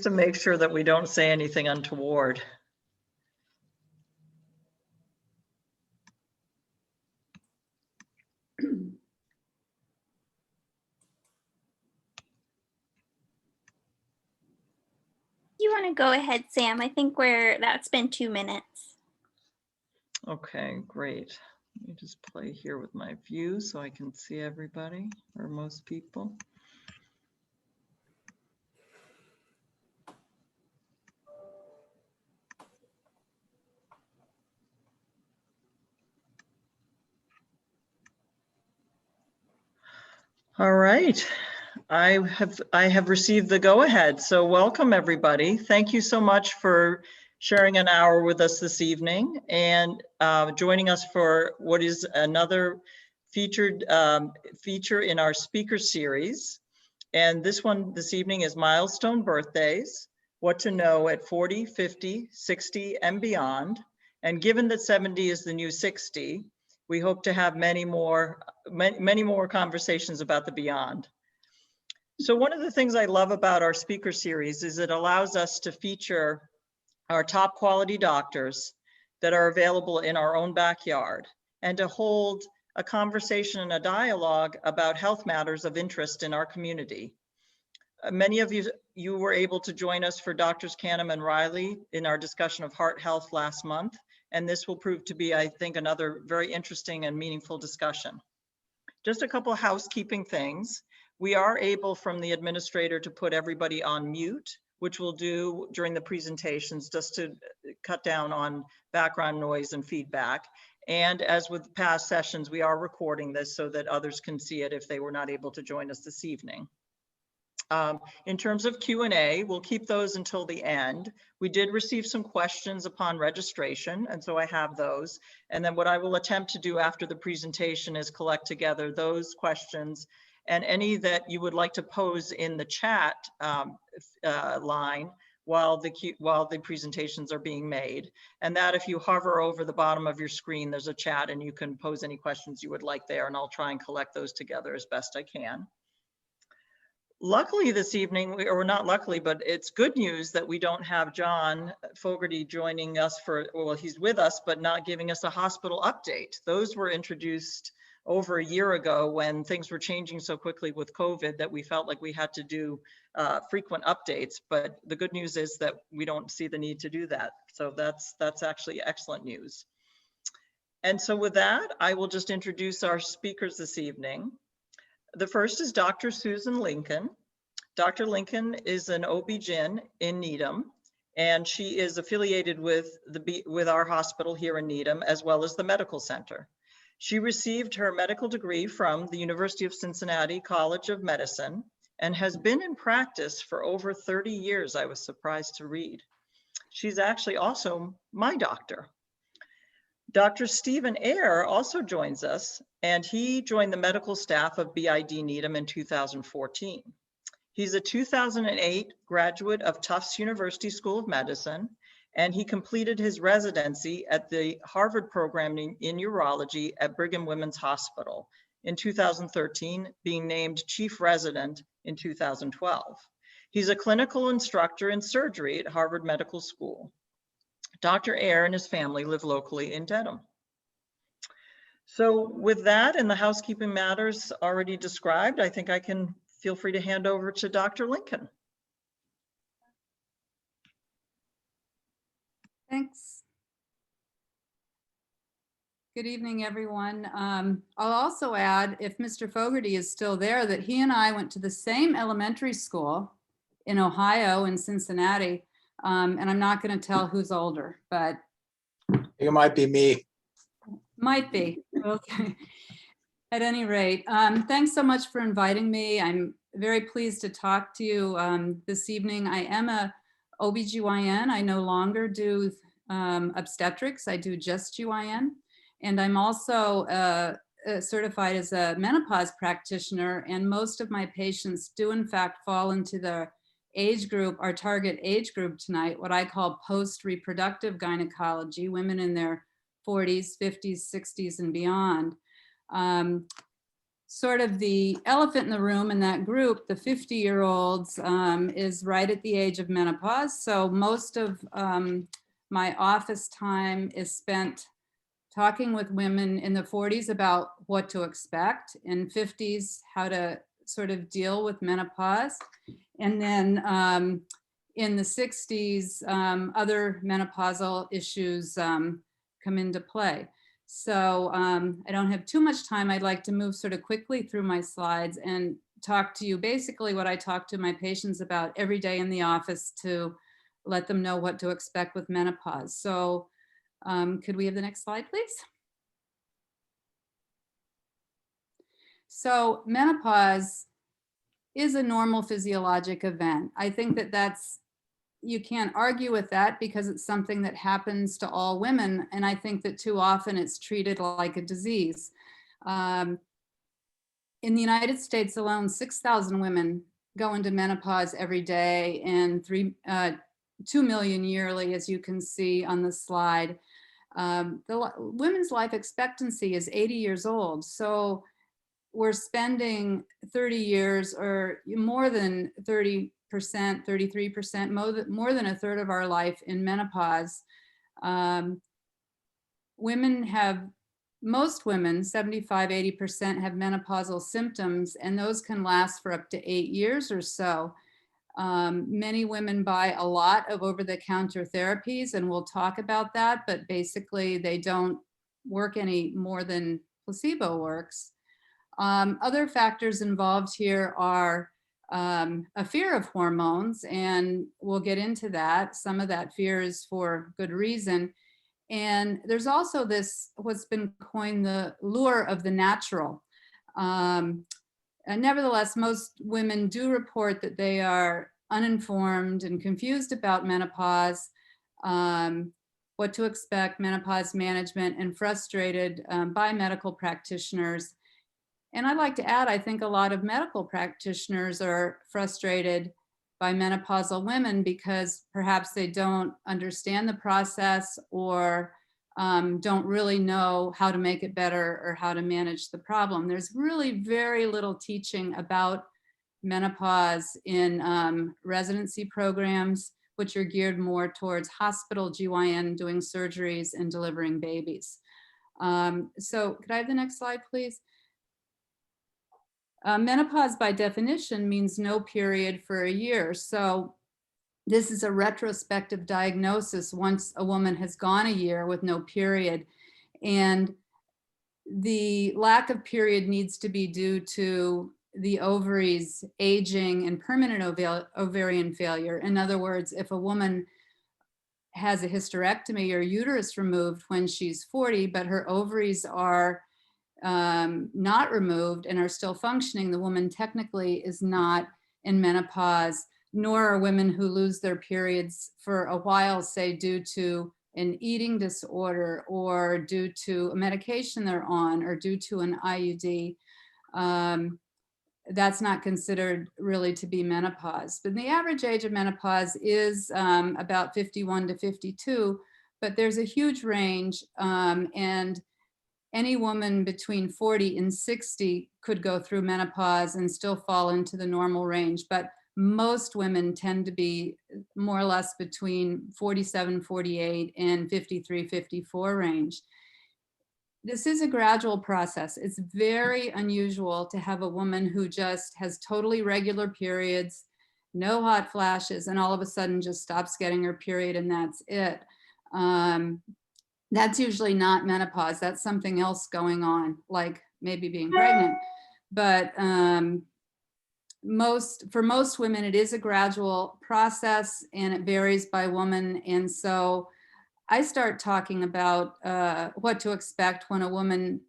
to make sure that we don't say anything untoward. You want to go ahead, Sam? I think that's been 2 minutes. Okay, great. Let me just play here with my view so I can see everybody or most people. All right. I have received the go-ahead. So welcome everybody. Thank you so much for sharing an hour with us this evening and joining us for what is another feature in our speaker series. And this evening is Milestone Birthdays, What to Know at 40, 50, 60, and Beyond. And given that 70 is the new 60, we hope to have many more conversations about the beyond. So one of the things I love about our speaker series is it allows us to feature our top quality doctors that are available in our own backyard and to hold a conversation and a dialogue about health matters of interest in our community. Many of you were able to join us for Drs. Canham and Riley in our discussion of heart health last month, and this will prove to be, I think, another very interesting and meaningful discussion. Just a couple of housekeeping things. We are able from the administrator to put everybody on mute, which we'll do during the presentations just to cut down on background noise and feedback. And as with past sessions, we are recording this so that others can see it if they were not able to join us this evening. In terms of Q&A, we'll keep those until the end. We did receive some questions upon registration, and so I have those. And then what I will attempt to do after the presentation is collect together those questions and any that you would like to pose in the chat line while the presentations are being made. And that if you hover over the bottom of your screen, there's a chat and you can pose any questions you would like there, and I'll try and collect those together as best I can. Luckily this evening, or not luckily, but it's good news that we don't have John Fogarty joining us well, he's with us, but not giving us a hospital update. Those were introduced over a year ago when things were changing so quickly with COVID that we felt like we had to do frequent updates. But the good news is that we don't see the need to do that. So that's actually excellent news. And so with that, I will just introduce our speakers this evening. The first is Dr. Susan Lincoln. Dr. Lincoln is an OB-GYN in Needham, and she is affiliated with our hospital here in Needham, as well as the medical center. She received her medical degree from the University of Cincinnati College of Medicine and has been in practice for over 30 years, I was surprised to read. She's actually also my doctor. Dr. Stephen Eyre also joins us, and he joined the medical staff of BID Needham in 2014. He's a 2008 graduate of Tufts University School of Medicine, and he completed his residency at the Harvard program in urology at Brigham Women's Hospital in 2013, being named chief resident in 2012. He's a clinical instructor in surgery at Harvard Medical School. Dr. Eyre and his family live locally in Dedham. So with that and the housekeeping matters already described, I think I can feel free to hand over to Dr. Lincoln. Thanks. Good evening, everyone. I'll also add, if Mr. Fogarty is still there, that he and I went to the same elementary school in Ohio and Cincinnati. And I'm not going to tell who's older, but it might be me. Might be. Okay. At any rate, thanks so much for inviting me. I'm very pleased to talk to you this evening. I am a OBGYN. I no longer do obstetrics. I do just GYN. And I'm also certified as a menopause practitioner. And most of my patients do in fact fall into the age group, our target age group tonight, what I call post-reproductive gynecology, women in their 40s, 50s, 60s, and beyond. sort of the elephant in the room in that group, the 50-year-olds, is right at the age of menopause. So most of my office time is spent talking with women in the 40s about what to expect, in 50s, how to sort of deal with menopause. And then in the 60s, other menopausal issues come into play. So I don't have too much time. I'd like to move sort of quickly through my slides and talk to you basically what I talk to my patients about every day in the office to let them know what to expect with menopause. So could we have the next slide, please? So menopause is a normal physiologic event. I think that you can't argue with that because it's something that happens to all women. And I think that too often it's treated like a disease. In the United States alone, 6,000 women go into menopause every day and 2 million yearly, as you can see on the slide. The women's life expectancy is 80 years old. So we're spending 30 years or more than 30%, 33%, more than a third of our life in menopause. Most women, 75, 80% have menopausal symptoms, and those can last for up to 8 years or so. Many women buy a lot of over-the-counter therapies, and we'll talk about that, but basically they don't work any more than placebo works. Other factors involved here are a fear of hormones, and we'll get into that. Some of that fear is for good reason. And there's also what's been coined the lure of the natural. And nevertheless, most women do report that they are uninformed and confused about menopause, what to expect, menopause management, and frustrated by medical practitioners. And I'd like to add, I think a lot of medical practitioners are frustrated by menopausal women because perhaps they don't understand the process or don't really know how to make it better or how to manage the problem. There's really very little teaching about menopause in residency programs, which are geared more towards hospital GYN doing surgeries and delivering babies. So could I have the next slide, please? Menopause by definition means no period for a year. So this is a retrospective diagnosis once a woman has gone a year with no period. And the lack of period needs to be due to the ovaries aging and permanent ovarian failure. In other words, if a woman has a hysterectomy or uterus removed when she's 40, but her ovaries are not removed and are still functioning, the woman technically is not in menopause, nor are women who lose their periods for a while, say due to an eating disorder or due to a medication they're on or due to an IUD. That's not considered really to be menopause. But the average age of menopause is about 51 to 52, but there's a huge range, and any woman between 40 and 60 could go through menopause and still fall into the normal range. But most women tend to be more or less between 47, 48 and 53, 54 range. This is a gradual process. It's very unusual to have a woman who just has totally regular periods, no hot flashes, and all of a sudden just stops getting her period and that's it. That's usually not menopause. That's something else going on, like maybe being pregnant. But for most women, it is a gradual process and it varies by woman. And so I start talking about what to expect when a woman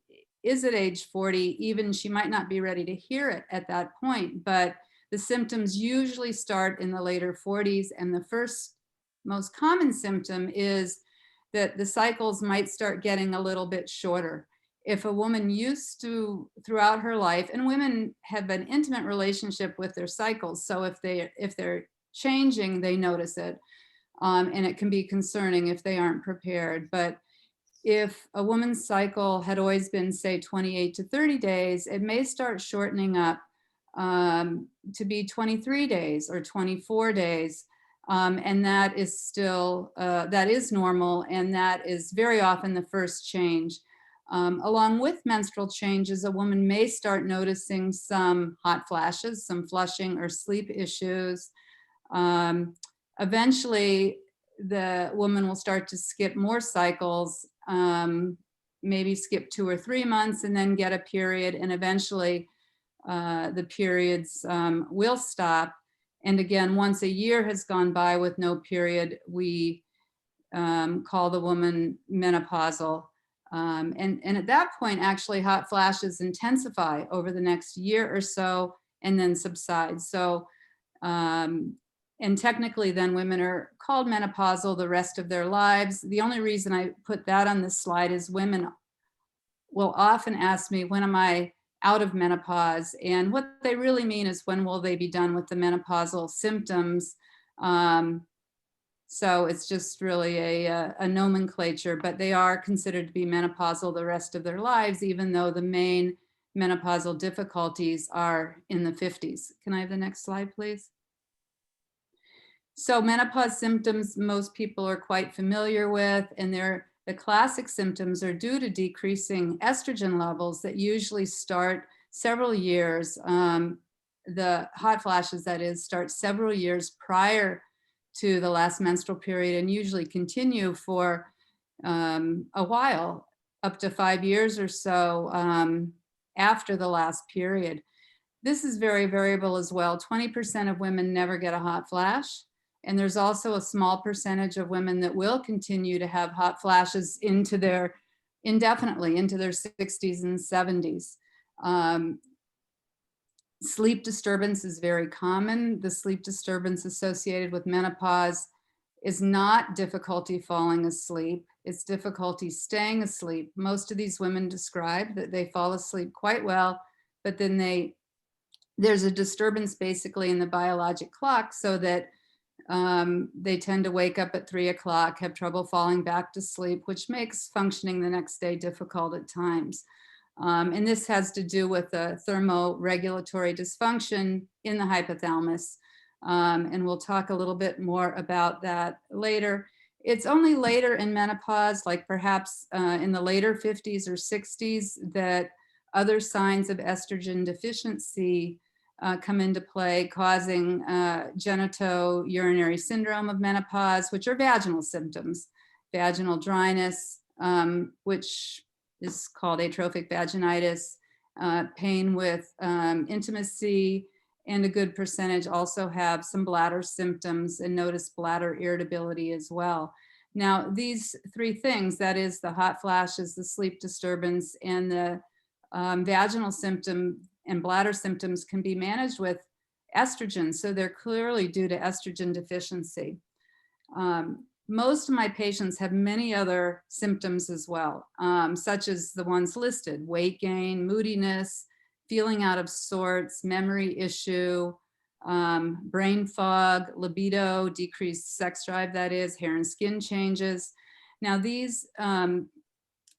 is at age 40, even she might not be ready to hear it at that point, but the symptoms usually start in the later 40s. And the first most common symptom is that the cycles might start getting a little bit shorter. If a woman used to, throughout her life, and women have an intimate relationship with their cycles, so if they're changing, they notice it, and it can be concerning if they aren't prepared. But if a woman's cycle had always been, say, 28 to 30 days, it may start shortening up to be 23 days or 24 days. And that is still, that is normal, and that is very often the first change. Along with menstrual changes, a woman may start noticing some hot flashes, some flushing or sleep issues. Eventually, the woman will start to skip more cycles, maybe skip 2 or 3 months and then get a period, and eventually the periods will stop. And again, once a year has gone by with no period, we call the woman menopausal. And at that point, actually, hot flashes intensify over the next year or so and then subside. So, and technically then women are called menopausal the rest of their lives. The only reason I put that on this slide is women will often ask me, when am I out of menopause? And what they really mean is, when will they be done with the menopausal symptoms? So it's just really a nomenclature, but they are considered to be menopausal the rest of their lives, even though the main menopausal difficulties are in the 50s. Can I have the next slide, please? So menopause symptoms, most people are quite familiar with, and the classic symptoms are due to decreasing estrogen levels that usually start several years. The hot flashes, that is, start several years prior to the last menstrual period and usually continue for a while, up to 5 years or so after the last period. This is very variable as well. 20% of women never get a hot flash. And there's also a small percentage of women that will continue to have hot flashes indefinitely into their 60s and 70s. Sleep disturbance is very common. The sleep disturbance associated with menopause is not difficulty falling asleep. It's difficulty staying asleep. Most of these women describe that they fall asleep quite well, but then there's a disturbance basically in the biologic clock, so that they tend to wake up at 3 o'clock, have trouble falling back to sleep, which makes functioning the next day difficult at times. And this has to do with a thermoregulatory dysfunction in the hypothalamus. And we'll talk a little bit more about that later. It's only later in menopause, like perhaps in the later 50s or 60s, that other signs of estrogen deficiency come into play, causing genitourinary syndrome of menopause, which are vaginal symptoms, vaginal dryness, which is called atrophic vaginitis, pain with intimacy, and a good percentage also have some bladder symptoms and notice bladder irritability as well. Now, these three things, that is the hot flashes, the sleep disturbance, and the vaginal symptom and bladder symptoms, can be managed with estrogen. So they're clearly due to estrogen deficiency. Most of my patients have many other symptoms as well, such as the ones listed: weight gain, moodiness, feeling out of sorts, memory issue, brain fog, libido, decreased sex drive, that is, hair and skin changes. Now, these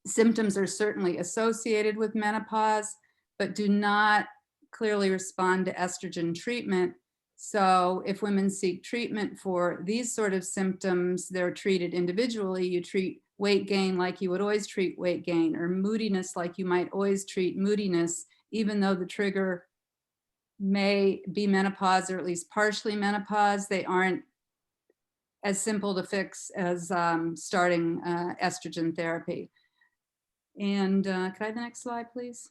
symptoms are certainly associated with menopause, but do not clearly respond to estrogen treatment. So if women seek treatment for these sort of symptoms, they're treated individually. You treat weight gain like you would always treat weight gain, or moodiness like you might always treat moodiness, even though the trigger may be menopause, or at least partially menopause. They aren't as simple to fix as starting estrogen therapy. And can I have the next slide, please?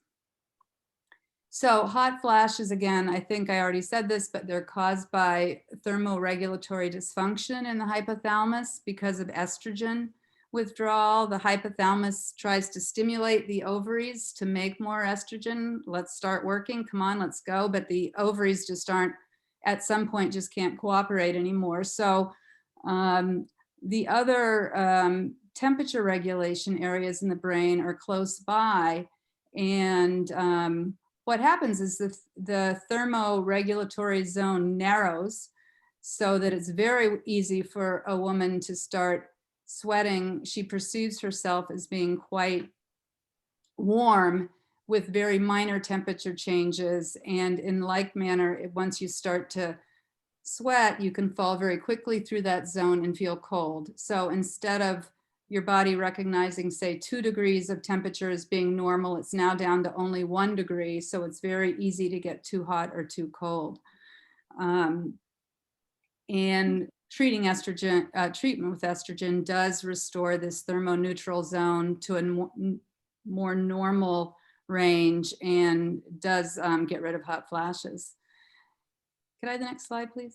So hot flashes, again, I think I already said this, but they're caused by thermoregulatory dysfunction in the hypothalamus because of estrogen withdrawal. The hypothalamus tries to stimulate the ovaries to make more estrogen. Let's start working, come on, let's go. But the ovaries just aren't, at some point, just can't cooperate anymore. So the other temperature regulation areas in the brain are close by, and what happens is the thermoregulatory zone narrows so that it's very easy for a woman to start sweating, she perceives herself as being quite warm with very minor temperature changes. And in like manner, once you start to sweat, you can fall very quickly through that zone and feel cold. So instead of your body recognizing, say, 2 degrees of temperature as being normal, it's now down to only 1 degree. So it's very easy to get too hot or too cold. And treating estrogen, treatment with estrogen does restore this thermoneutral zone to a more normal range and does get rid of hot flashes. Could I have the next slide, please?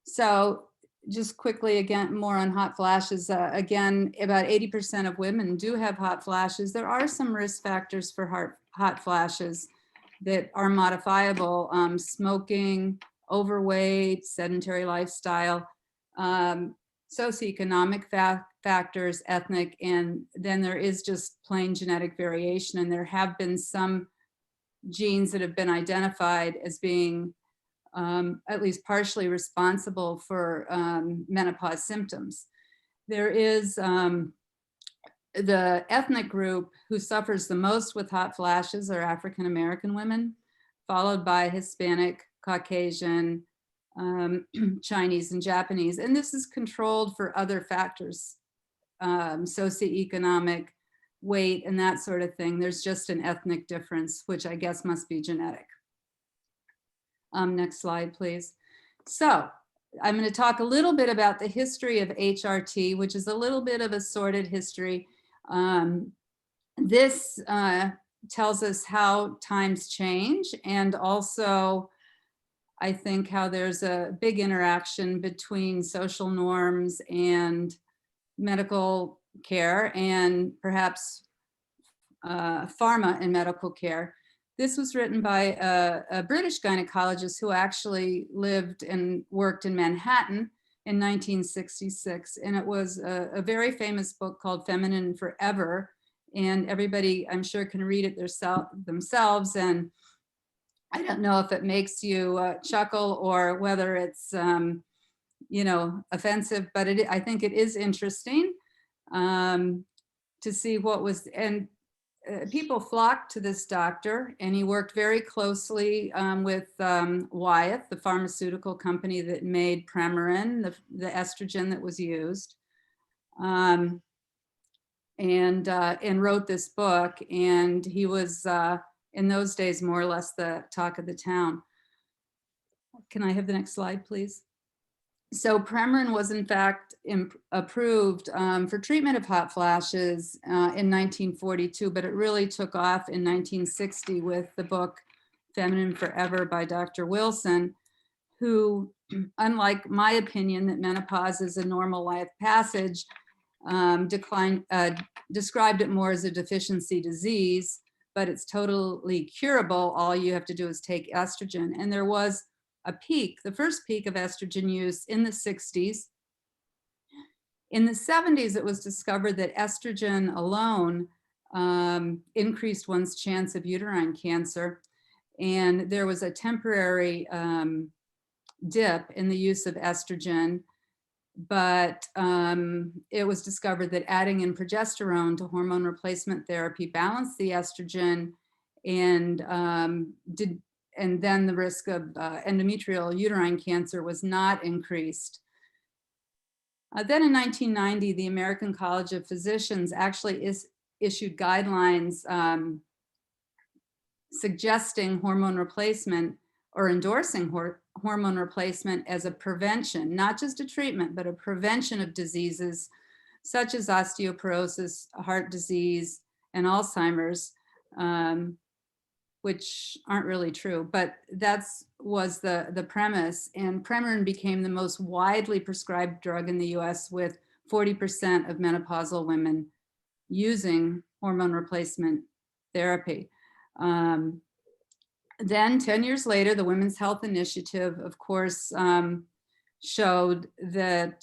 So just quickly, again, more on hot flashes. Again, about 80% of women do have hot flashes. There are some risk factors for hot flashes that are modifiable: smoking, overweight, sedentary lifestyle, socioeconomic factors, ethnic, and then there is just plain genetic variation. And there have been some genes that have been identified as being at least partially responsible for menopause symptoms. There is the ethnic group who suffers the most with hot flashes are African American women, followed by Hispanic, Caucasian, Chinese, and Japanese. And this is controlled for other factors, socioeconomic, weight, and that sort of thing. There's just an ethnic difference, which I guess must be genetic. Next slide, please. So I'm going to talk a little bit about the history of HRT, which is a little bit of a sordid history. This tells us how times change, and also I think how there's a big interaction between social norms and medical care, and perhaps pharma and medical care. This was written by a British gynecologist who actually lived and worked in Manhattan in 1966. And it was a very famous book called Feminine Forever. And everybody, I'm sure, can read it themselves. And I don't know if it makes you chuckle or whether it's, you know, offensive, but I think it is interesting to see what was, and people flocked to this doctor, and he worked very closely with Wyeth, the pharmaceutical company that made Premarin, the estrogen that was used, and wrote this book. And he was, in those days, more or less the talk of the town. Can I have the next slide, please? So Premarin was in fact approved for treatment of hot flashes in 1942, but it really took off in 1960 with the book Feminine Forever by Dr. Wilson, who, unlike my opinion that menopause is a normal life passage, described it more as a deficiency disease, but it's totally curable. All you have to do is take estrogen. And there was a peak, the first peak of estrogen use in the 60s. In the 70s, it was discovered that estrogen alone increased one's chance of uterine cancer. And there was a temporary dip in the use of estrogen, but it was discovered that adding in progesterone to hormone replacement therapy balanced the estrogen and then the risk of endometrial uterine cancer was not increased. Then in 1990, the American College of Physicians actually issued guidelines suggesting hormone replacement or endorsing hormone replacement as a prevention, not just a treatment, but a prevention of diseases such as osteoporosis, heart disease, and Alzheimer's. Which aren't really true, but was the premise. And Premarin became the most widely prescribed drug in the US, with 40% of menopausal women using hormone replacement therapy. Then 10 years later, the Women's Health Initiative, of course, showed that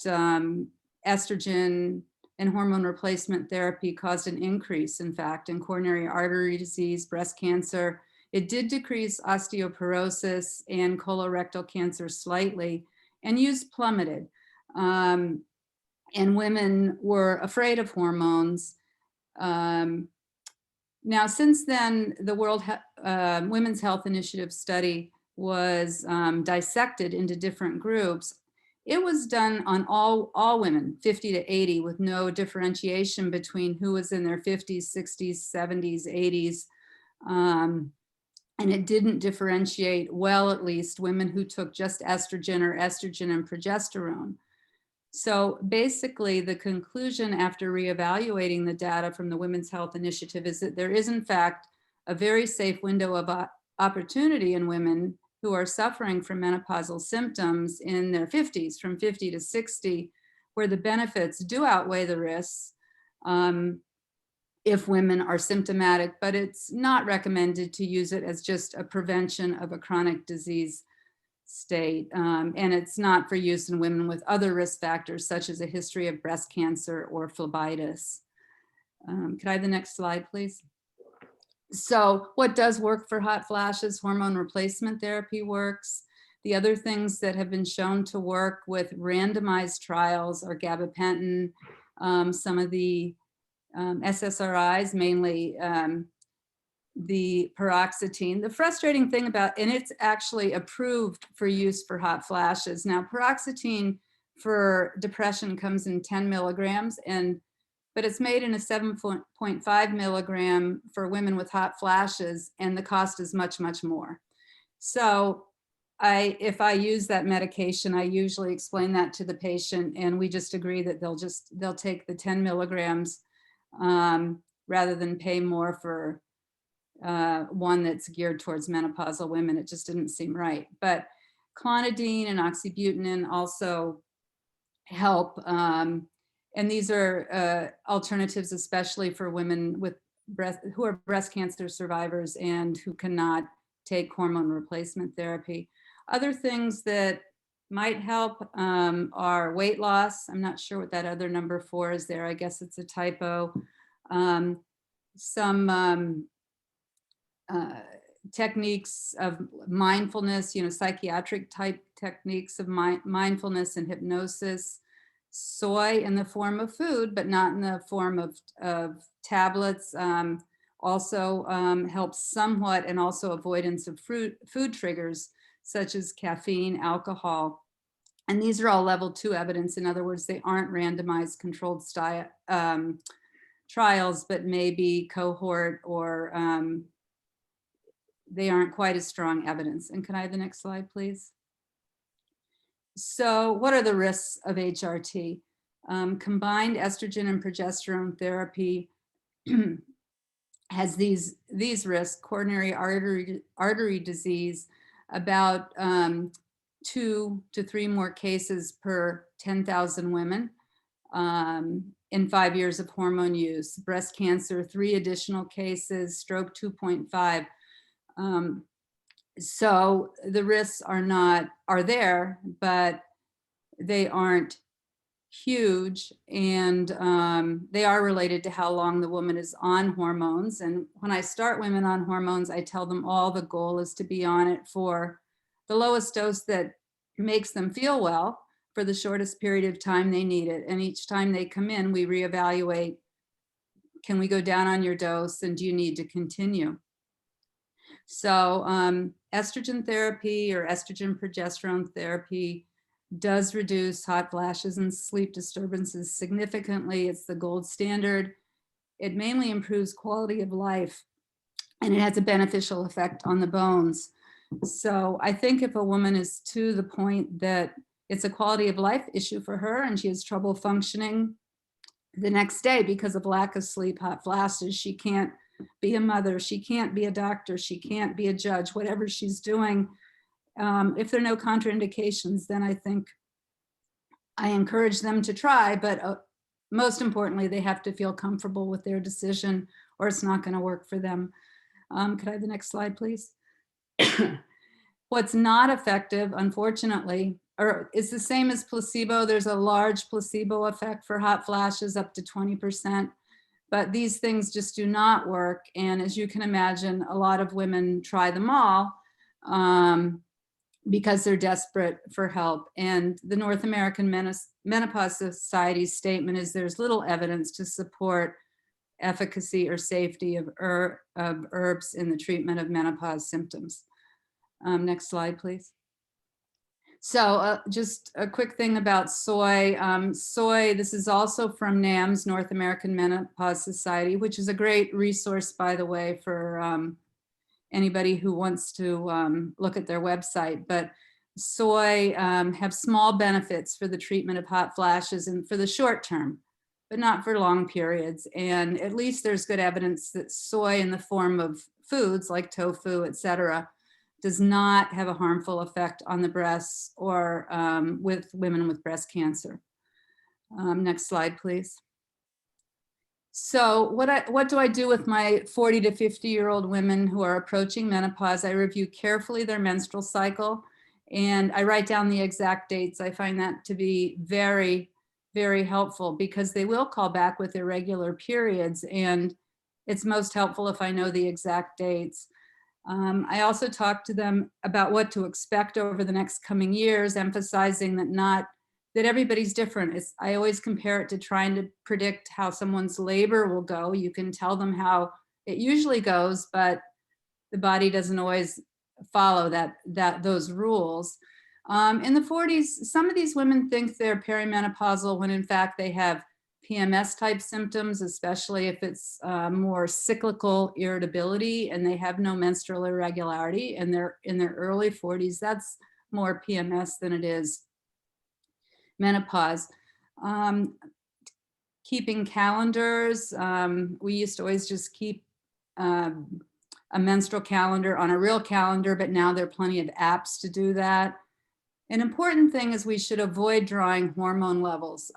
estrogen and hormone replacement therapy caused an increase, in fact, in coronary artery disease, breast cancer. It did decrease osteoporosis and colorectal cancer slightly, and use plummeted. and women were afraid of hormones. Now, since then, the Women's Health Initiative study was dissected into different groups. It was done on all women, 50 to 80, with no differentiation between who was in their 50s, 60s, 70s, 80s. And it didn't differentiate well, at least, women who took just estrogen or estrogen and progesterone. So basically, the conclusion after reevaluating the data from the Women's Health Initiative is that there is, in fact, a very safe window of opportunity in women who are suffering from menopausal symptoms in their 50s, from 50 to 60, where the benefits do outweigh the risks if women are symptomatic, but it's not recommended to use it as just a prevention of a chronic disease state. And it's not for use in women with other risk factors, such as a history of breast cancer or phlebitis. Could I have the next slide, please? So what does work for hot flashes? Hormone replacement therapy works. The other things that have been shown to work with randomized trials are gabapentin, some of the SSRIs, mainly the paroxetine. The frustrating thing about, and it's actually approved for use for hot flashes. Now, paroxetine for depression comes in 10 milligrams, but it's made in a 7.5 milligram for women with hot flashes, and the cost is much, much more. So if I use that medication, I usually explain that to the patient, and we just agree that they'll take the 10 milligrams rather than pay more for one that's geared towards menopausal women. It just didn't seem right. But clonidine and oxybutynin also help. And these are alternatives, especially for women with who are breast cancer survivors and who cannot take hormone replacement therapy. Other things that might help are weight loss. I'm not sure what that other number 4 is there. I guess it's a typo. Some techniques of mindfulness, psychiatric type techniques of mindfulness and hypnosis. Soy in the form of food, but not in the form of tablets, also helps somewhat, and also avoidance of food triggers such as caffeine, alcohol. And these are all level 2 evidence. In other words, they aren't randomized controlled trials, but maybe cohort, or they aren't quite as strong evidence. And can I have the next slide, please? So what are the risks of HRT? Combined estrogen and progesterone therapy has these risks: coronary artery disease, about 2 to 3 more cases per 10,000 women in 5 years of hormone use; breast cancer, 3 additional cases; stroke, 2.5. So the risks are there, but they aren't huge, and they are related to how long the woman is on hormones. And when I start women on hormones, I tell them all the goal is to be on it for the lowest dose that makes them feel well for the shortest period of time they need it. And each time they come in, we reevaluate, can we go down on your dose, and do you need to continue? So estrogen therapy or estrogen progesterone therapy does reduce hot flashes and sleep disturbances significantly. It's the gold standard. It mainly improves quality of life, and it has a beneficial effect on the bones. So I think if a woman is to the point that it's a quality of life issue for her and she has trouble functioning the next day because of lack of sleep, hot flashes, she can't be a mother, she can't be a doctor, she can't be a judge, whatever she's doing. If there are no contraindications, then I think I encourage them to try, but most importantly, they have to feel comfortable with their decision, or it's not going to work for them. Could I have the next slide, please? What's not effective, unfortunately, is the same as placebo. There's a large placebo effect for hot flashes, up to 20%. But these things just do not work. And as you can imagine, a lot of women try them all, because they're desperate for help. And the North American Menopause Society's statement is there's little evidence to support efficacy or safety of herbs in the treatment of menopause symptoms. Next slide, please. So just a quick thing about soy. Soy, this is also from NAMS, North American Menopause Society, which is a great resource, by the way, for anybody who wants to look at their website. But soy have small benefits for the treatment of hot flashes and for the short term, but not for long periods. And at least there's good evidence that soy in the form of foods like tofu, etc., does not have a harmful effect on the breasts or with women with breast cancer. Next slide, please. So what do I do with my 40 to 50-year-old women who are approaching menopause? I review carefully their menstrual cycle and I write down the exact dates. I find that to be very, very helpful because they will call back with irregular periods, and it's most helpful if I know the exact dates. I also talk to them about what to expect over the next coming years, emphasizing that everybody's different. I always compare it to trying to predict how someone's labor will go. You can tell them how it usually goes, but the body doesn't always follow those rules. In the 40s, some of these women think they're perimenopausal when in fact they have PMS type symptoms, especially if it's more cyclical irritability and they have no menstrual irregularity and they're in their early 40s. That's more PMS than it is menopause. Keeping calendars. We used to always just keep a menstrual calendar on a real calendar, but now there are plenty of apps to do that. An important thing is we should avoid drawing hormone levels.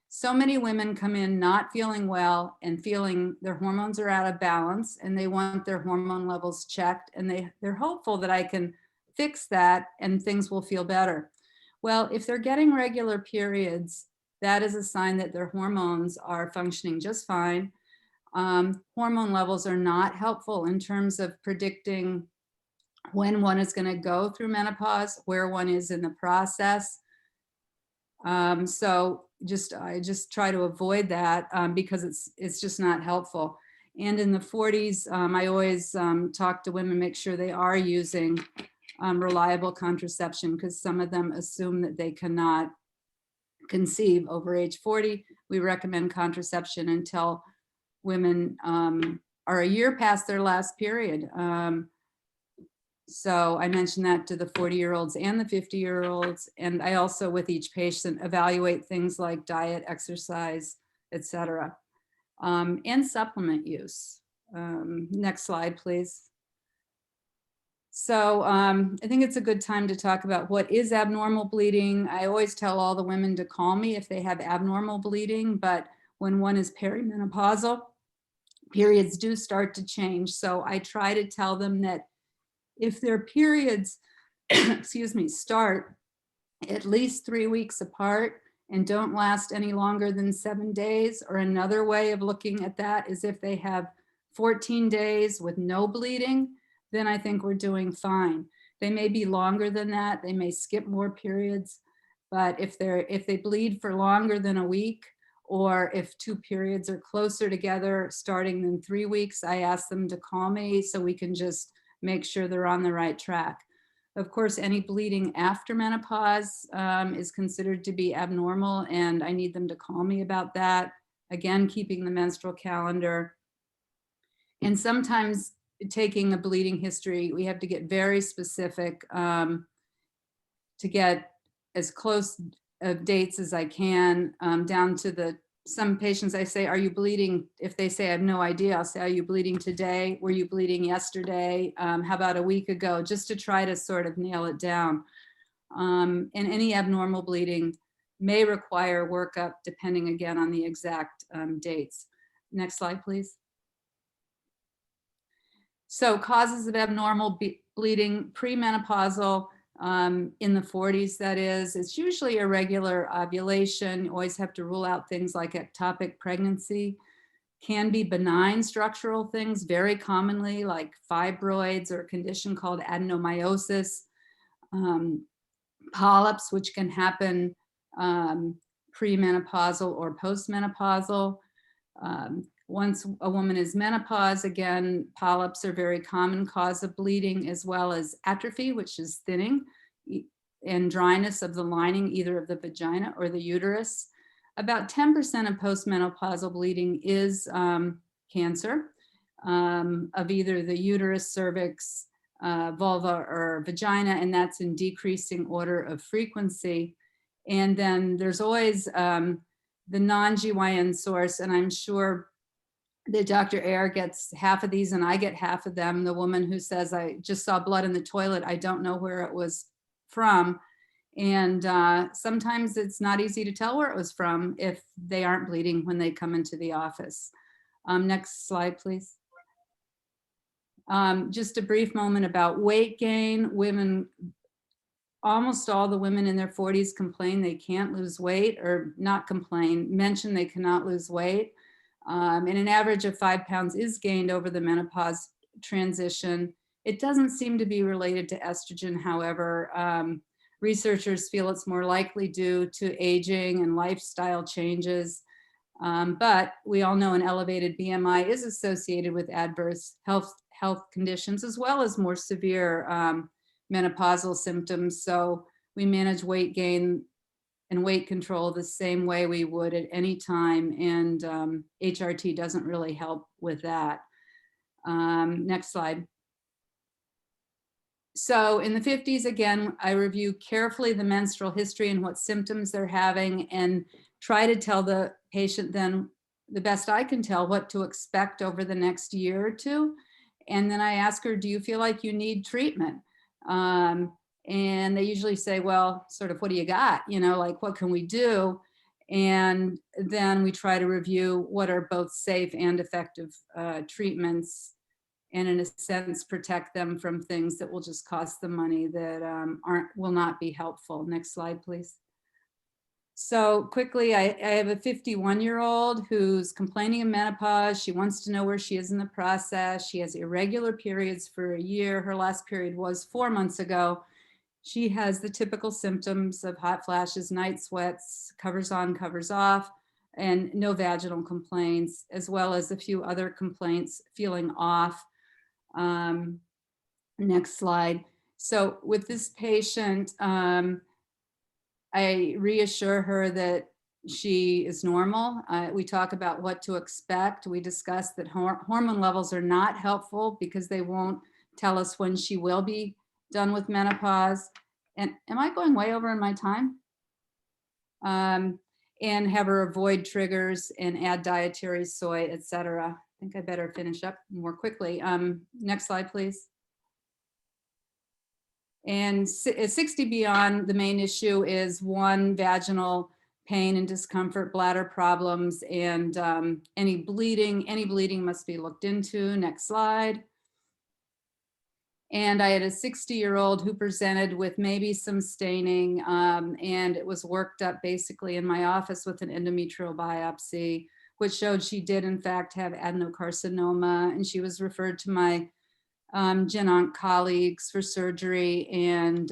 So many women come in not feeling well and feeling their hormones are out of balance and they want their hormone levels checked, and they're hopeful that I can fix that and things will feel better. Well, if they're getting regular periods, that is a sign that their hormones are functioning just fine. Hormone levels are not helpful in terms of predicting when one is going to go through menopause, where one is in the process. So I just try to avoid that because it's just not helpful. And in the 40s, I always talk to women, make sure they are using reliable contraception, because some of them assume that they cannot conceive over age 40. We recommend contraception until women are a year past their last period. So I mentioned that to the 40-year-olds and the 50-year-olds. And I also, with each patient, evaluate things like diet, exercise, etc., and supplement use. Next slide, please. So I think it's a good time to talk about what is abnormal bleeding. I always tell all the women to call me if they have abnormal bleeding, but when one is perimenopausal, periods do start to change. So I try to tell them that if their periods, excuse me, start at least 3 weeks apart and don't last any longer than 7 days, or another way of looking at that is if they have 14 days with no bleeding, then I think we're doing fine. They may be longer than that. They may skip more periods, but if they bleed for longer than a week, or if 2 periods are closer together starting than 3 weeks, I ask them to call me so we can just make sure they're on the right track. Of course, any bleeding after menopause is considered to be abnormal, and I need them to call me about that. Again, keeping the menstrual calendar. And sometimes taking a bleeding history, we have to get very specific to get as close of dates as I can, down to some patients I say, are you bleeding? If they say I have no idea, I'll say, are you bleeding today? Were you bleeding yesterday? How about a week ago? Just to try to sort of nail it down. And any abnormal bleeding may require workup depending again on the exact dates. Next slide, please. So causes of abnormal bleeding, premenopausal, in the 40s, that is, it's usually irregular ovulation. You always have to rule out things like ectopic pregnancy. Can be benign structural things, very commonly like fibroids or a condition called adenomyosis. polyps, which can happen premenopausal or postmenopausal. Once a woman is menopause, again, polyps are a very common cause of bleeding, as well as atrophy, which is thinning, and dryness of the lining, either of the vagina or the uterus. About 10% of postmenopausal bleeding is cancer of either the uterus, cervix, vulva, or vagina, and that's in decreasing order of frequency. And then there's always the non-GYN source, and I'm sure that Dr. Eyre gets half of these and I get half of them. The woman who says, I just saw blood in the toilet, I don't know where it was from. And sometimes it's not easy to tell where it was from if they aren't bleeding when they come into the office. Next slide, please. Just a brief moment about weight gain. Women, almost all the women in their 40s complain they can't lose weight, or not complain, mention they cannot lose weight. And an average of 5 pounds is gained over the menopause transition. It doesn't seem to be related to estrogen, however. Researchers feel it's more likely due to aging and lifestyle changes. But we all know an elevated BMI is associated with adverse health conditions, as well as more severe menopausal symptoms. So we manage weight gain and weight control the same way we would at any time, and HRT doesn't really help with that. Next slide. So in the 50s, again, I review carefully the menstrual history and what symptoms they're having, and try to tell the patient then, the best I can tell, what to expect over the next year or two. And then I ask her, do you feel like you need treatment? And they usually say, well, sort of, what do you got? You know, like, what can we do? And then we try to review what are both safe and effective treatments, and in a sense, protect them from things that will just cost them money, that will not be helpful. Next slide, please. So quickly, I have a 51-year-old who's complaining of menopause. She wants to know where she is in the process. She has irregular periods for a year. Her last period was 4 months ago. She has the typical symptoms of hot flashes, night sweats, covers on, covers off, and no vaginal complaints, as well as a few other complaints, feeling off. Next slide. So with this patient, I reassure her that she is normal. We talk about what to expect. We discuss that hormone levels are not helpful because they won't tell us when she will be done with menopause. And am I going way over in my time? And have her avoid triggers and add dietary soy, etc. I think I better finish up more quickly. Next slide, please. And 60 beyond, the main issue is one, vaginal pain and discomfort, bladder problems, and any bleeding. Any bleeding must be looked into. Next slide. And I had a 60-year-old who presented with maybe some staining, and it was worked up basically in my office with an endometrial biopsy, which showed she did in fact have adenocarcinoma, and she was referred to my gen-onc colleagues for surgery, and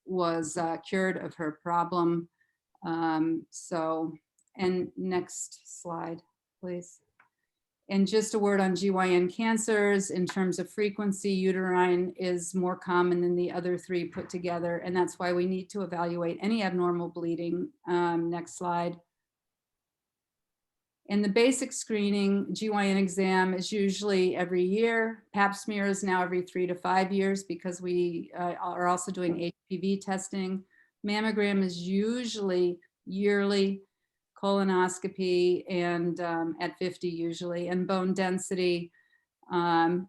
was cured of her problem. And next slide, please. And just a word on GYN cancers. In terms of frequency, uterine is more common than the other three put together, and that's why we need to evaluate any abnormal bleeding. Next slide. And the basic screening, GYN exam, is usually every year. Pap smear is now every 3 to 5 years because we are also doing HPV testing. Mammogram is usually yearly. Colonoscopy and at 50 usually, and bone density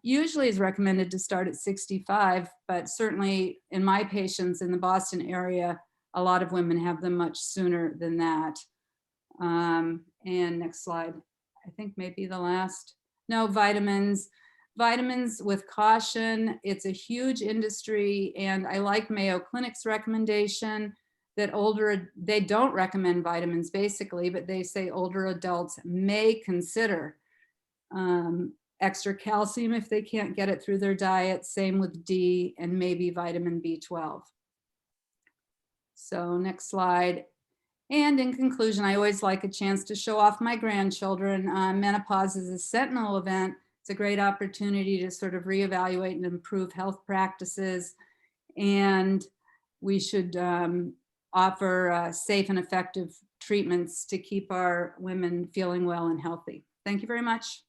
usually is recommended to start at 65, but certainly in my patients in the Boston area, a lot of women have them much sooner than that. And next slide, I think maybe the last. No, vitamins. Vitamins with caution. It's a huge industry, and I like Mayo Clinic's recommendation that they don't recommend vitamins basically, but they say older adults may consider extra calcium if they can't get it through their diet. Same with D and maybe vitamin B12. So next slide. And in conclusion, I always like a chance to show off my grandchildren. Menopause is a sentinel event. It's a great opportunity to sort of reevaluate and improve health practices. And we should offer safe and effective treatments to keep our women feeling well and healthy. Thank you very much.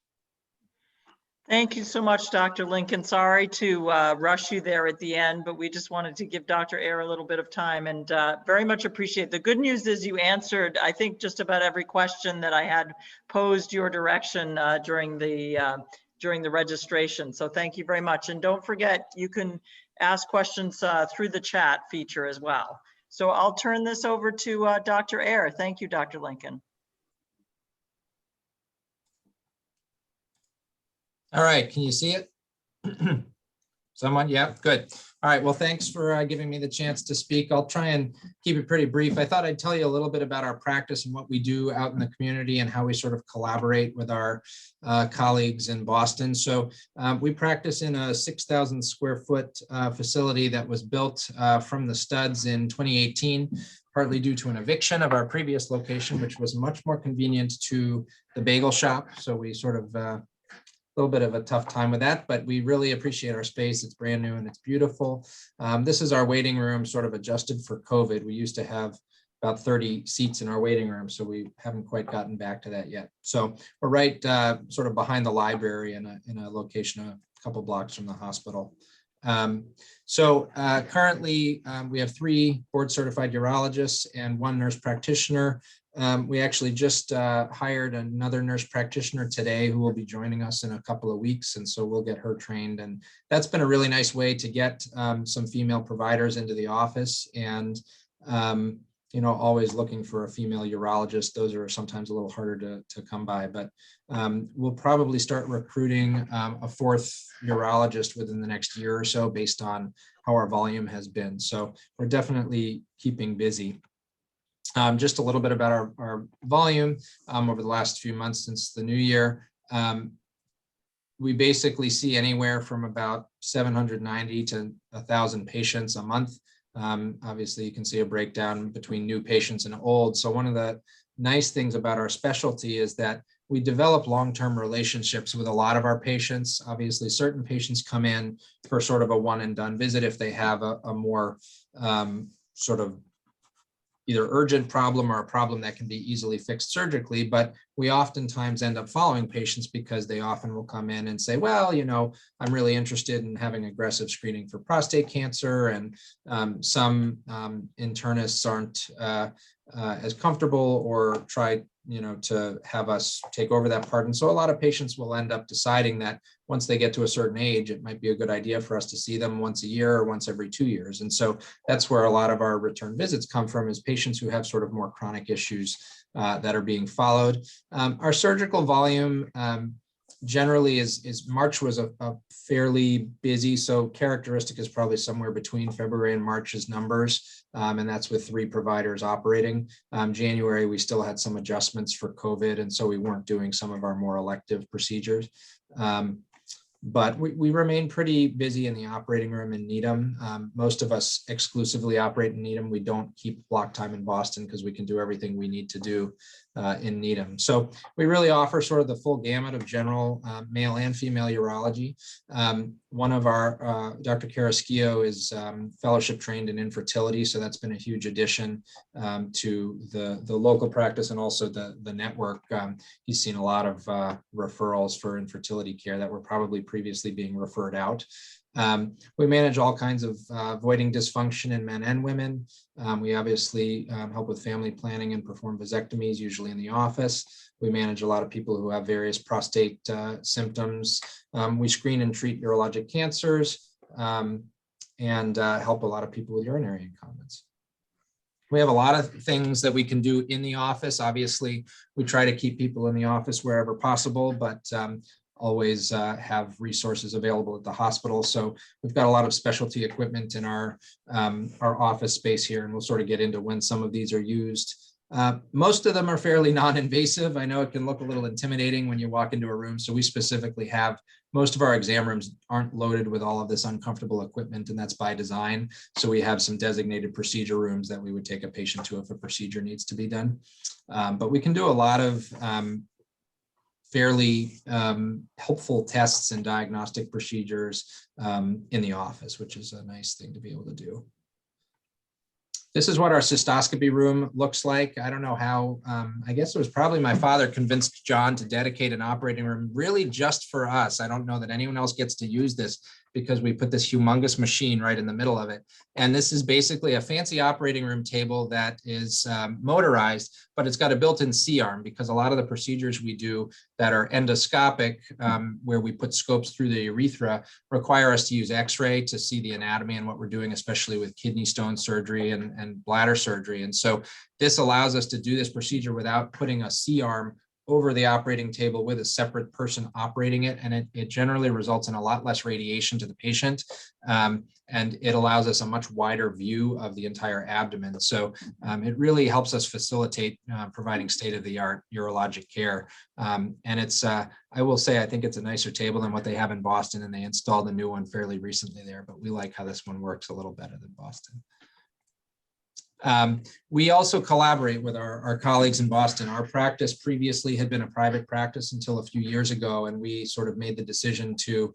Thank you so much, Dr. Lincoln. Sorry to rush you there at the end, but we just wanted to give Dr. Eyre a little bit of time, and very much appreciate. The good news is you answered, I think, just about every question that I had posed your direction during the registration. So thank you very much. And don't forget, you can ask questions through the chat feature as well. So I'll turn this over to Dr. Eyre. Thank you, Dr. Lincoln. All right, can you see it? Someone? Yeah, good. All right, well, thanks for giving me the chance to speak. I'll try and keep it pretty brief. I thought I'd tell you a little bit about our practice and what we do out in the community and how we sort of collaborate with our colleagues in Boston. So we practice in a 6,000 square foot facility that was built from the studs in 2018, partly due to an eviction of our previous location, which was much more convenient to the bagel shop. So we sort of little bit of a tough time with that, but we really appreciate our space. It's brand new and it's beautiful. This is our waiting room, sort of adjusted for COVID. We used to have about 30 seats in our waiting room, so we haven't quite gotten back to that yet. So we're right sort of behind the library in a location a couple blocks from the hospital. Currently we have 3 board certified urologists and 1 nurse practitioner. We actually just hired another nurse practitioner today who will be joining us in a couple of weeks. And so we'll get her trained. And that's been a really nice way to get some female providers into the office. And, you know, always looking for a female urologist. Those are sometimes a little harder to come by, but we'll probably start recruiting a 4th urologist within the next year or so based on how our volume has been. So we're definitely keeping busy. Just a little bit about our volume over the last few months since the new year. We basically see anywhere from about 790 to 1,000 patients a month. Obviously, you can see a breakdown between new patients and old. So one of the nice things about our specialty is that we develop long-term relationships with a lot of our patients. Obviously, certain patients come in for sort of a one and done visit if they have a more sort of either urgent problem or a problem that can be easily fixed surgically, but we oftentimes end up following patients because they often will come in and say, well, you know, I'm really interested in having aggressive screening for prostate cancer, and some internists aren't as comfortable or try, you know, to have us take over that part. And so a lot of patients will end up deciding that once they get to a certain age, it might be a good idea for us to see them once a year or once every 2 years. And so that's where a lot of our return visits come from, is patients who have sort of more chronic issues that are being followed. Our surgical volume generally is March was a fairly busy, so characteristic is probably somewhere between February and March's numbers, and that's with 3 providers operating. January, we still had some adjustments for COVID, and so we weren't doing some of our more elective procedures. But we remain pretty busy in the operating room in Needham. Most of us exclusively operate in Needham. We don't keep block time in Boston because we can do everything we need to do in Needham. So we really offer sort of the full gamut of general male and female urology. One of our, Dr. Carrasquillo is fellowship trained in infertility. So that's been a huge addition to the local practice and also the network. He's seen a lot of referrals for infertility care that were probably previously being referred out. We manage all kinds of voiding dysfunction in men and women. We obviously help with family planning and perform vasectomies, usually in the office. We manage a lot of people who have various prostate symptoms. We screen and treat urologic cancers and help a lot of people with urinary incontinence. We have a lot of things that we can do in the office. Obviously, we try to keep people in the office wherever possible, but always have resources available at the hospital. So we've got a lot of specialty equipment in our office space here, and we'll sort of get into when some of these are used. Most of them are fairly non-invasive. I know it can look a little intimidating when you walk into a room. So we specifically have most of our exam rooms aren't loaded with all of this uncomfortable equipment, and that's by design. So we have some designated procedure rooms that we would take a patient to if a procedure needs to be done. But we can do a lot of fairly helpful tests and diagnostic procedures in the office, which is a nice thing to be able to do. This is what our cystoscopy room looks like. I don't know how, I guess it was probably my father convinced John to dedicate an operating room really just for us. I don't know that anyone else gets to use this because we put this humongous machine right in the middle of it. And this is basically a fancy operating room table that is motorized, but it's got a built-in C-arm because a lot of the procedures we do that are endoscopic, where we put scopes through the urethra, require us to use X-ray to see the anatomy and what we're doing, especially with kidney stone surgery and bladder surgery. And so this allows us to do this procedure without putting a C-arm over the operating table with a separate person operating it. And it generally results in a lot less radiation to the patient. And it allows us a much wider view of the entire abdomen. So it really helps us facilitate providing state-of-the-art urologic care. And it's, I will say, I think it's a nicer table than what they have in Boston, and they installed a new one fairly recently there, but we like how this one works a little better than Boston. We also collaborate with our colleagues in Boston. Our practice previously had been a private practice until a few years ago, and we sort of made the decision to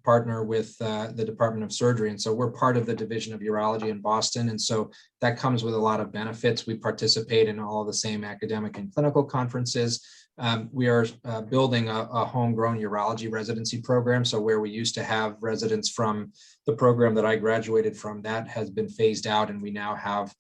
partner with the Department of Surgery. And so we're part of the Division of Urology in Boston. And so that comes with a lot of benefits. We participate in all of the same academic and clinical conferences. We are building a homegrown urology residency program. So where we used to have residents from the program that I graduated from, that has been phased out, and we now have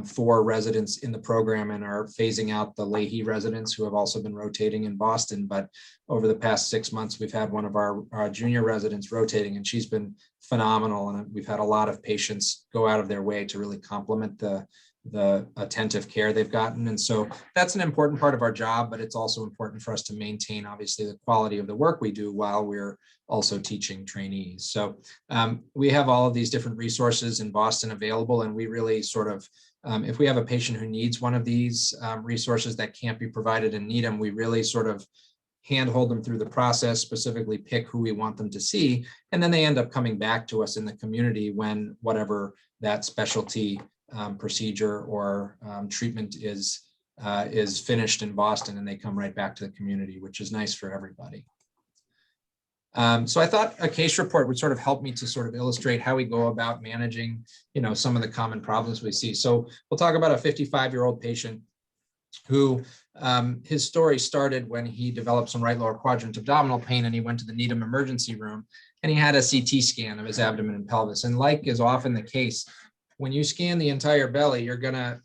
4 residents in the program and are phasing out the Leahy residents who have also been rotating in Boston. But over the past 6 months, we've had one of our junior residents rotating, and she's been phenomenal. And we've had a lot of patients go out of their way to really complement the attentive care they've gotten. And so that's an important part of our job, but it's also important for us to maintain, obviously, the quality of the work we do while we're also teaching trainees. So we have all of these different resources in Boston available, and we really sort of, if we have a patient who needs one of these resources that can't be provided in Needham, we really sort of handhold them through the process, specifically pick who we want them to see, and then they end up coming back to us in the community when whatever that specialty procedure or treatment is finished in Boston, and they come right back to the community, which is nice for everybody. So I thought a case report would sort of help me to sort of illustrate how we go about managing, you know, some of the common problems we see. So we'll talk about a 55-year-old patient who his story started when he developed some right lower quadrant abdominal pain, and he went to the Needham emergency room, and he had a CT scan of his abdomen and pelvis. And like is often the case, when you scan the entire belly, you're gonna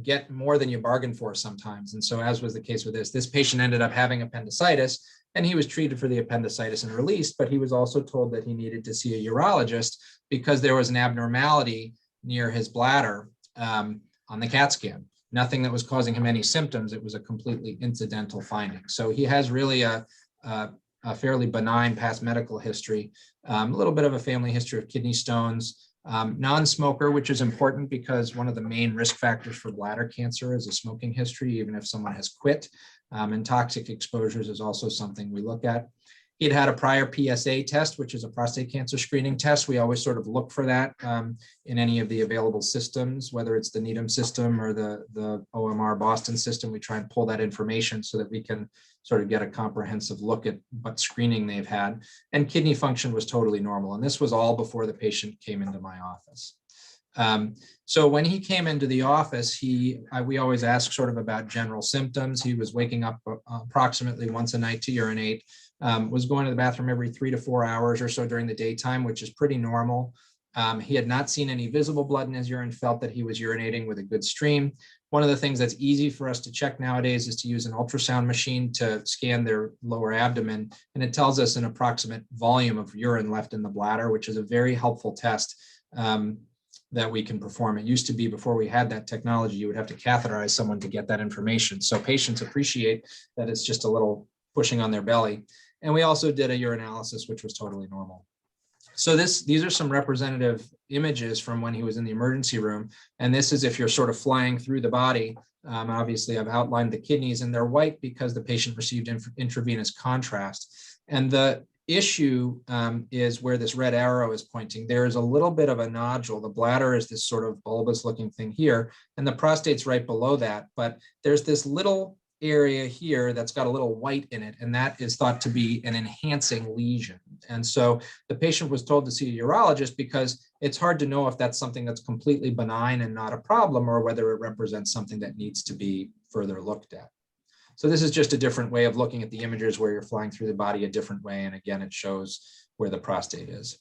get more than you bargained for sometimes. And so, as was the case with this patient ended up having appendicitis, and he was treated for the appendicitis and released, but he was also told that he needed to see a urologist because there was an abnormality near his bladder on the CAT scan. Nothing that was causing him any symptoms. It was a completely incidental finding. So he has really a fairly benign past medical history, a little bit of a family history of kidney stones, non-smoker, which is important because one of the main risk factors for bladder cancer is a smoking history, even if someone has quit. And toxic exposures is also something we look at. He'd had a prior PSA test, which is a prostate cancer screening test. We always sort of look for that in any of the available systems, whether it's the Needham system or the OMR Boston system. We try and pull that information so that we can sort of get a comprehensive look at what screening they've had. And kidney function was totally normal. And this was all before the patient came into my office. So when he came into the office, we always ask sort of about general symptoms. He was waking up approximately once a night to urinate, was going to the bathroom every 3 to 4 hours or so during the daytime, which is pretty normal. He had not seen any visible blood in his urine, felt that he was urinating with a good stream. One of the things that's easy for us to check nowadays is to use an ultrasound machine to scan their lower abdomen, and it tells us an approximate volume of urine left in the bladder, which is a very helpful test that we can perform. It used to be, before we had that technology, you would have to catheterize someone to get that information. So patients appreciate that it's just a little pushing on their belly. And we also did a urinalysis, which was totally normal. So these are some representative images from when he was in the emergency room. And this is if you're sort of flying through the body. Obviously, I've outlined the kidneys, and they're white because the patient received intravenous contrast. And the issue is where this red arrow is pointing. There is a little bit of a nodule. The bladder is this sort of bulbous looking thing here, and the prostate's right below that. But there's this little area here that's got a little white in it, and that is thought to be an enhancing lesion. And so the patient was told to see a urologist because it's hard to know if that's something that's completely benign and not a problem, or whether it represents something that needs to be further looked at. So this is just a different way of looking at the images where you're flying through the body a different way. And again, it shows where the prostate is.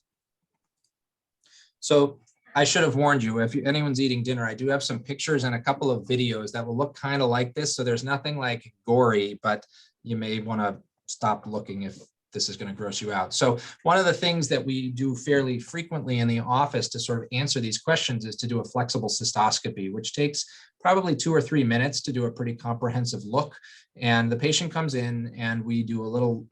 So I should have warned you, if anyone's eating dinner, I do have some pictures and a couple of videos that will look kind of like this. So there's nothing like gory, but you may want to stop looking if this is going to gross you out. So one of the things that we do fairly frequently in the office to sort of answer these questions is to do a flexible cystoscopy, which takes probably 2 or 3 minutes to do a pretty comprehensive look. And the patient comes in and we do a little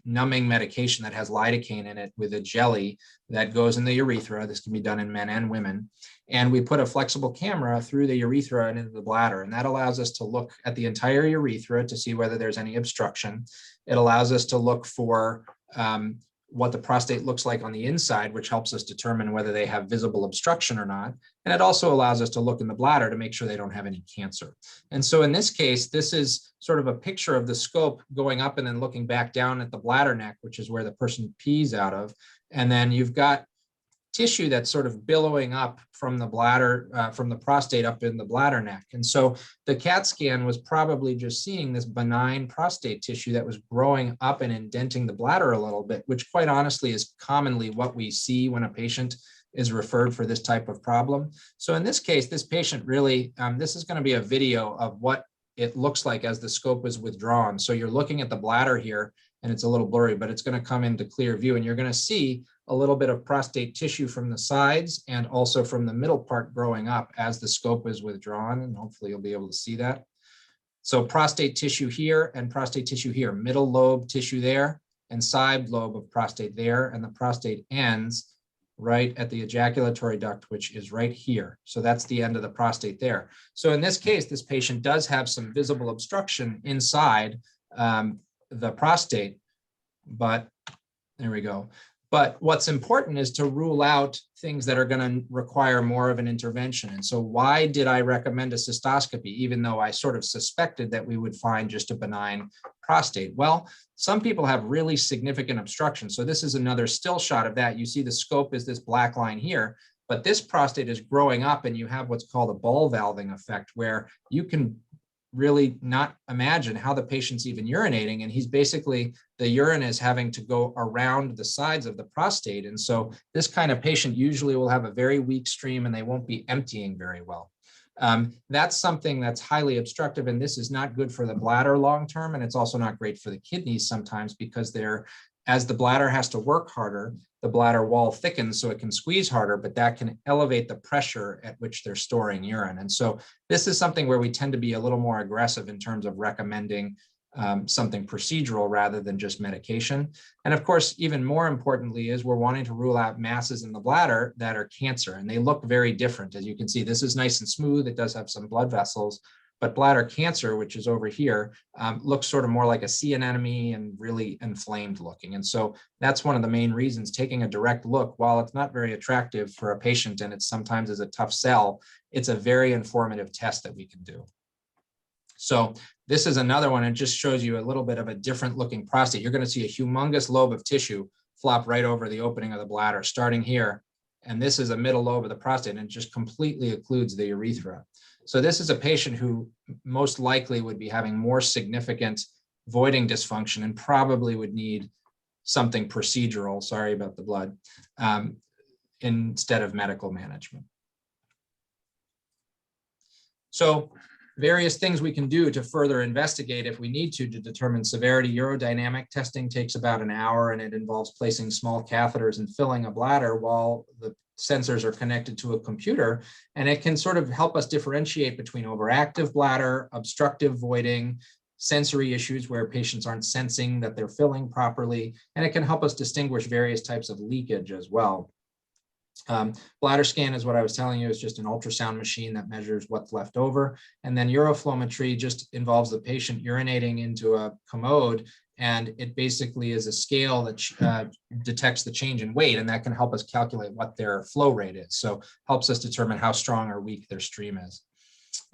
numbing medication that has lidocaine in it with a jelly that goes in the urethra. This can be done in men and women. And we put a flexible camera through the urethra and into the bladder. And that allows us to look at the entire urethra to see whether there's any obstruction. It allows us to look for what the prostate looks like on the inside, which helps us determine whether they have visible obstruction or not. And it also allows us to look in the bladder to make sure they don't have any cancer. And so in this case, this is sort of a picture of the scope going up and then looking back down at the bladder neck, which is where the person pees out of. And then you've got tissue that's sort of billowing up from the bladder, from the prostate up in the bladder neck. And so the CAT scan was probably just seeing this benign prostate tissue that was growing up and indenting the bladder a little bit, which quite honestly is commonly what we see when a patient is referred for this type of problem. So in this case, this patient really, this is going to be a video of what it looks like as the scope is withdrawn. So you're looking at the bladder here, and it's a little blurry, but it's going to come into clear view, and you're going to see a little bit of prostate tissue from the sides and also from the middle part growing up as the scope is withdrawn, and hopefully you'll be able to see that. So prostate tissue here and prostate tissue here, middle lobe tissue there and side lobe of prostate there, and the prostate ends right at the ejaculatory duct, which is right here. So that's the end of the prostate there. So in this case, this patient does have some visible obstruction inside the prostate, but there we go. But what's important is to rule out things that are going to require more of an intervention. And so why did I recommend a cystoscopy, even though I sort of suspected that we would find just a benign prostate? Well, some people have really significant obstruction. So this is another still shot of that. You see the scope is this black line here, but this prostate is growing up and you have what's called a ball valving effect, where you can really not imagine how the patient's even urinating. And he's basically, the urine is having to go around the sides of the prostate. And so this kind of patient usually will have a very weak stream and they won't be emptying very well. That's something that's highly obstructive, and this is not good for the bladder long-term. And it's also not great for the kidneys sometimes, because they're, as the bladder has to work harder, the bladder wall thickens so it can squeeze harder, but that can elevate the pressure at which they're storing urine. And so this is something where we tend to be a little more aggressive in terms of recommending something procedural rather than just medication. And of course, even more importantly is we're wanting to rule out masses in the bladder that are cancer, and they look very different. As you can see, this is nice and smooth. It does have some blood vessels, but bladder cancer, which is over here, looks sort of more like a sea anemone and really inflamed looking. And so that's one of the main reasons taking a direct look, while it's not very attractive for a patient and it sometimes is a tough sell, it's a very informative test that we can do. So this is another one. It just shows you a little bit of a different looking prostate. You're going to see a humongous lobe of tissue flop right over the opening of the bladder, starting here. And this is a middle lobe of the prostate, and it just completely occludes the urethra. So this is a patient who most likely would be having more significant voiding dysfunction and probably would need something procedural, sorry about the blood, instead of medical management. So various things we can do to further investigate if we need to determine severity. Urodynamic testing takes about an hour, and it involves placing small catheters and filling a bladder while the sensors are connected to a computer, and it can sort of help us differentiate between overactive bladder, obstructive voiding, sensory issues where patients aren't sensing that they're filling properly, and it can help us distinguish various types of leakage as well. Bladder scan is what I was telling you, is just an ultrasound machine that measures what's left over. And then uroflowmetry just involves the patient urinating into a commode, and it basically is a scale that detects the change in weight, and that can help us calculate what their flow rate is. So helps us determine how strong or weak their stream is.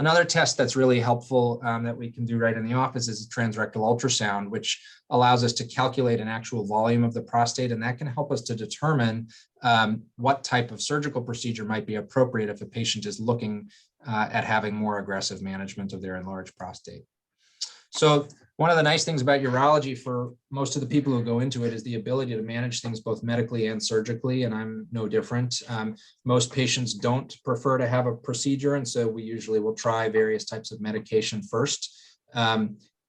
Another test that's really helpful that we can do right in the office is transrectal ultrasound, which allows us to calculate an actual volume of the prostate, and that can help us to determine what type of surgical procedure might be appropriate if a patient is looking at having more aggressive management of their enlarged prostate. So one of the nice things about urology for most of the people who go into it is the ability to manage things both medically and surgically, and I'm no different. Most patients don't prefer to have a procedure, and so we usually will try various types of medication first.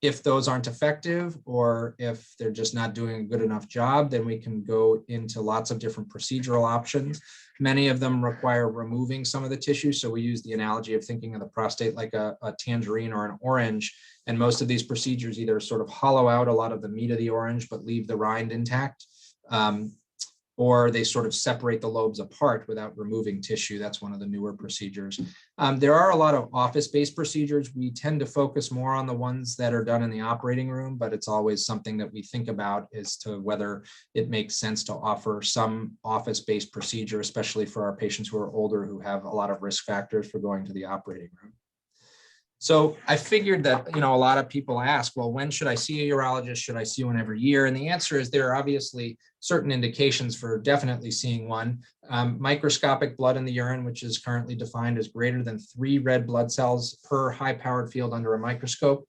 If those aren't effective, or if they're just not doing a good enough job, then we can go into lots of different procedural options. Many of them require removing some of the tissue. So we use the analogy of thinking of the prostate like a tangerine or an orange. And most of these procedures either sort of hollow out a lot of the meat of the orange, but leave the rind intact, or they sort of separate the lobes apart without removing tissue. That's one of the newer procedures. There are a lot of office-based procedures. We tend to focus more on the ones that are done in the operating room, but it's always something that we think about as to whether it makes sense to offer some office-based procedure, especially for our patients who are older, who have a lot of risk factors for going to the operating room. So I figured that, a lot of people ask, well, when should I see a urologist? Should I see one every year? And the answer is there are obviously certain indications for definitely seeing one. Microscopic blood in the urine, which is currently defined as greater than 3 red blood cells per high-powered field under a microscope,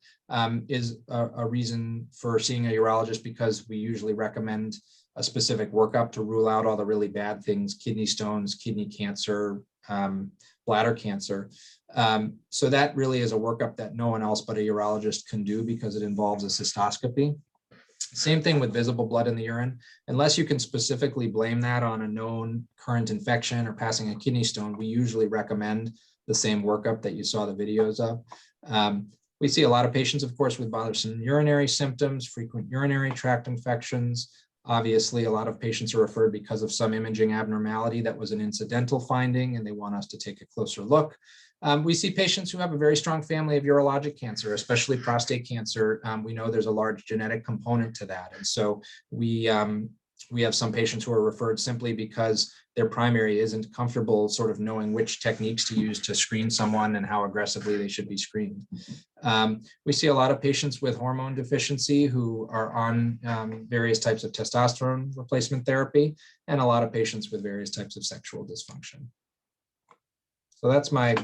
is a reason for seeing a urologist, because we usually recommend a specific workup to rule out all the really bad things: kidney stones, kidney cancer, bladder cancer. So that really is a workup that no one else but a urologist can do, because it involves a cystoscopy. Same thing with visible blood in the urine. Unless you can specifically blame that on a known current infection or passing a kidney stone, we usually recommend the same workup that you saw the videos of. We see a lot of patients, of course, with bothersome urinary symptoms, frequent urinary tract infections. Obviously, a lot of patients are referred because of some imaging abnormality that was an incidental finding, and they want us to take a closer look. We see patients who have a very strong family of urologic cancer, especially prostate cancer. We know there's a large genetic component to that. And so we have some patients who are referred simply because their primary isn't comfortable sort of knowing which techniques to use to screen someone and how aggressively they should be screened. We see a lot of patients with hormone deficiency who are on various types of testosterone replacement therapy, and a lot of patients with various types of sexual dysfunction. So that's my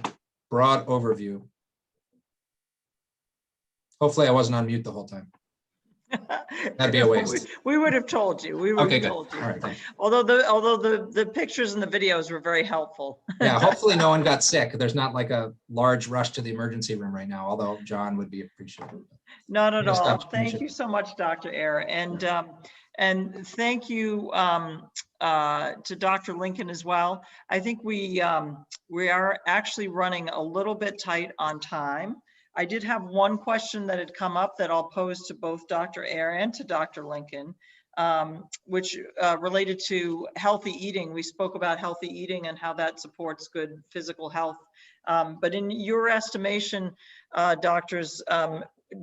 broad overview. Hopefully I wasn't on mute the whole time. That'd be a waste. We would have told you. We would have told you. All right, thanks. Although the pictures and the videos were very helpful. Yeah, hopefully no one got sick. There's not like a large rush to the emergency room right now, although John would be appreciative. Not at all. Stop. Thank you so much, Dr. Eyre. And thank you to Dr. Lincoln as well. I think we are actually running a little bit tight on time. I did have one question that had come up that I'll pose to both Dr. Eyre and to Dr. Lincoln, which related to healthy eating. We spoke about healthy eating and how that supports good physical health. But in your estimation, doctors,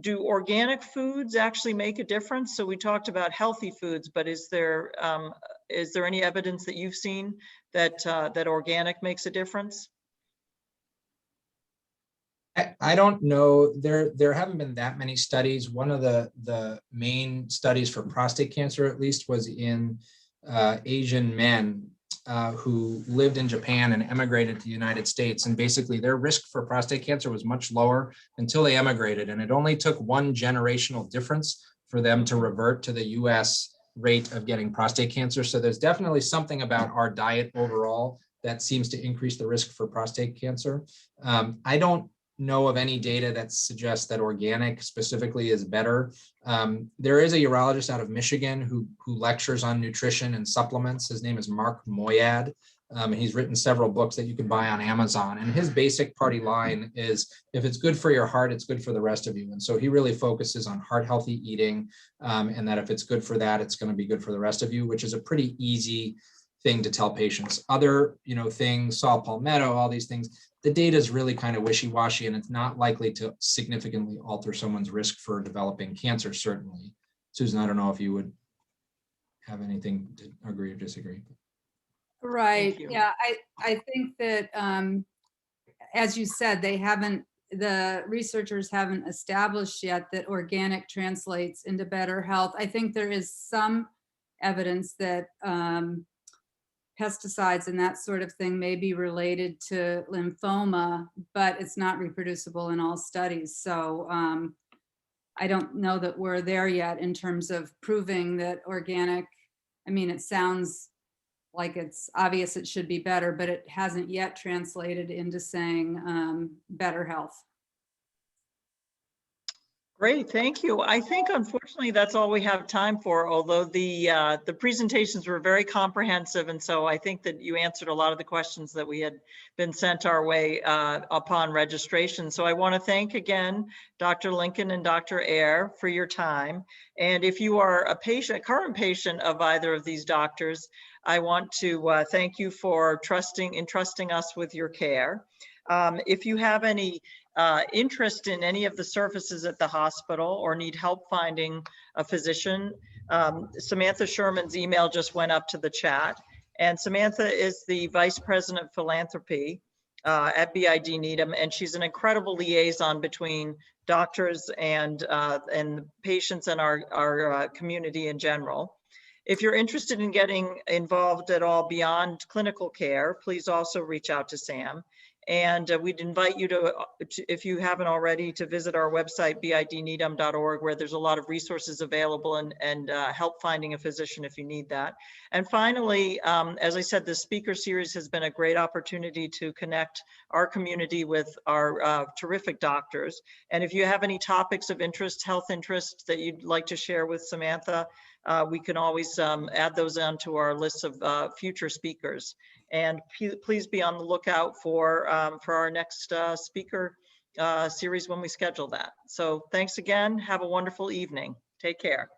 do organic foods actually make a difference? So we talked about healthy foods, but is there any evidence that you've seen that that organic makes a difference? I don't know. There haven't been that many studies. One of the main studies for prostate cancer, at least, was in Asian men who lived in Japan and emigrated to the United States. And basically their risk for prostate cancer was much lower until they emigrated. And it only took one generational difference for them to revert to the US rate of getting prostate cancer. So there's definitely something about our diet overall that seems to increase the risk for prostate cancer. I don't know of any data that suggests that organic specifically is better. There is a urologist out of Michigan who lectures on nutrition and supplements. His name is Mark Moyad. He's written several books that you can buy on Amazon. And his basic party line is, if it's good for your heart, it's good for the rest of you. And so he really focuses on heart healthy eating, and that if it's good for that, it's going to be good for the rest of you, which is a pretty easy thing to tell patients. Other, things, saw palmetto, all these things, the data is really kind of wishy-washy, and it's not likely to significantly alter someone's risk for developing cancer, certainly. Susan, I don't know if you would have anything to agree or disagree. Right. you. Yeah, I think that, as you said, the researchers haven't established yet that organic translates into better health. I think there is some evidence that pesticides and that sort of thing may be related to lymphoma, but it's not reproducible in all studies. So I don't know that we're there yet in terms of proving that organic, I mean, it sounds like it's obvious it should be better, but it hasn't yet translated into saying better health. Great, thank you. I think unfortunately that's all we have time for, although the presentations were very comprehensive, and so I think that you answered a lot of the questions that we had been sent our way upon registration. So I want to thank again Dr. Lincoln and Dr. Eyre for your time. And if you are a current patient of either of these doctors, I want to thank you for entrusting us with your care. If you have any interest in any of the services at the hospital or need help finding a physician, Samantha Sherman's email just went up to the chat. And Samantha is the Vice President of Philanthropy at BID Needham, and she's an incredible liaison between doctors and patients and our community in general. If you're interested in getting involved at all beyond clinical care, please also reach out to Sam. And we'd invite you to, if you haven't already, to visit our website, bidneedham.org, where there's a lot of resources available and help finding a physician if you need that. And finally, as I said, this speaker series has been a great opportunity to connect our community with our terrific doctors. And if you have any topics of interest, health interest that you'd like to share with Samantha, we can always add those onto our list of future speakers. And please be on the lookout for our next speaker series when we schedule that. So thanks again. Have a wonderful evening. Take care.